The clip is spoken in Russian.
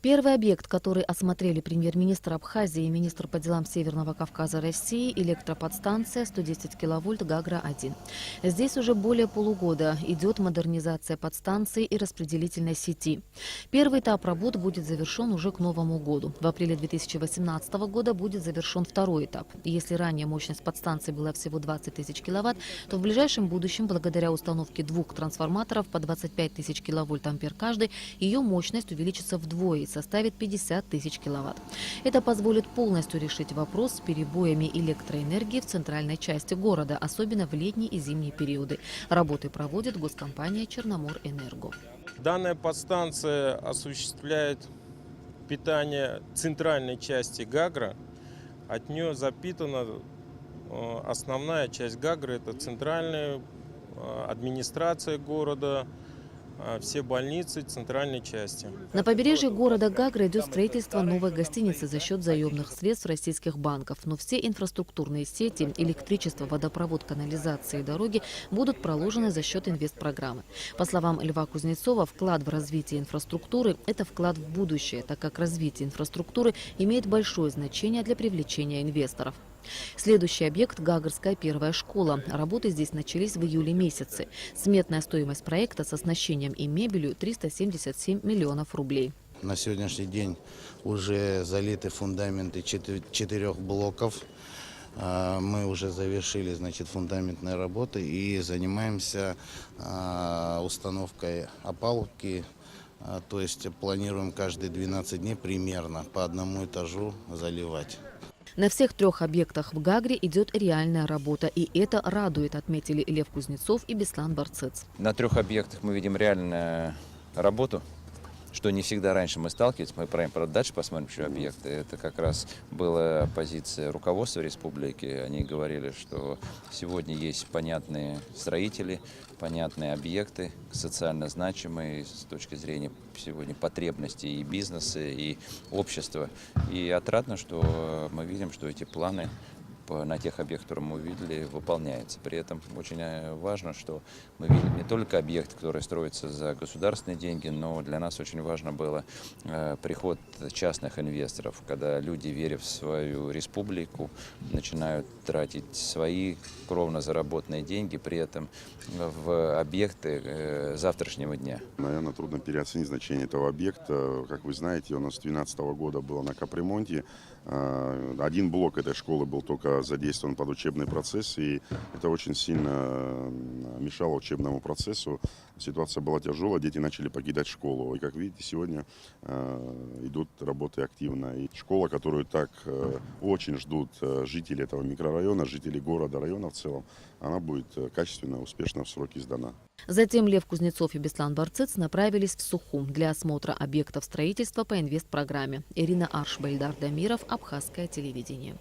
Первый объект, который осмотрели премьер-министр Абхазии и министр по делам Северного Кавказа России – электроподстанция 110 киловольт Гагра-1. Здесь уже более полугода идет модернизация подстанции и распределительной сети. Первый этап работ будет завершен уже к Новому году. В апреле 2018 года будет завершен второй этап. И если ранее мощность подстанции была всего 20 тысяч киловатт, то в ближайшем будущем, благодаря установке двух трансформаторов по 25 тысяч киловольт ампер каждый, ее мощность увеличится вдвое и составит 50 тысяч киловатт. Это позволит полностью решить вопрос с перебоями электроэнергии в центральной части города, особенно в летние и зимние периоды. Работы проводит госкомпания «Черноморэнерго». Данная подстанция осуществляет питание центральной части Гагры. От нее запитана основная часть Гагры, это центральная администрация города, все больницы центральной части. На побережье города Гагра идет строительство новой гостиницы за счет заемных средств российских банков. Но все инфраструктурные сети, электричество, водопровод, канализация и дороги будут проложены за счет инвестпрограммы. По словам Льва Кузнецова, вклад в развитие инфраструктуры – это вклад в будущее, так как развитие инфраструктуры имеет большое значение для привлечения инвесторов. Следующий объект – Гагарская первая школа. Работы здесь начались в июле месяце. Сметная стоимость проекта с оснащением и мебелью – 377 миллионов рублей. На сегодняшний день уже залиты фундаменты 4 блоков. Мы уже завершили, фундаментные работы и занимаемся установкой опалубки. То есть планируем каждые 12 дней примерно по одному этажу заливать. На всех 3 объектах в Гагре идет реальная работа, и это радует, отметили Лев Кузнецов и Беслан Барцыц. На 3 объектах мы видим реальную работу, что не всегда раньше мы сталкивались. Мы дальше посмотрим, что объекты. Это как раз была позиция руководства республики. Они говорили, что сегодня есть понятные строители, понятные объекты, социально значимые с точки зрения сегодня потребностей и бизнеса, и общества. И отрадно, что мы видим, что эти планы на тех объектах, которые мы увидели, выполняются. При этом очень важно, что мы видим не только объекты, которые строятся за государственные деньги, но для нас очень важно было приход частных инвесторов, когда люди, веря в свою республику, начинают тратить свои кровно заработанные деньги, при этом в объекты завтрашнего дня. Наверное, трудно переоценить значение этого объекта. Как вы знаете, у нас с 2012 года было на капремонте. Один блок этой школы был только задействован под учебный процесс, и это очень сильно мешало учебному процессу. Ситуация была тяжелая, дети начали покидать школу. И, как видите, сегодня идут работы активно. И школа, которую так очень ждут жители этого микрорайона, жители города, района в целом, она будет качественно, успешно в сроки сдана. Затем Лев Кузнецов и Беслан Барцыц направились в Сухум для осмотра объектов строительства по инвестпрограмме. Ирина Арш, Бельдар Дамиров, Абхазское телевидение.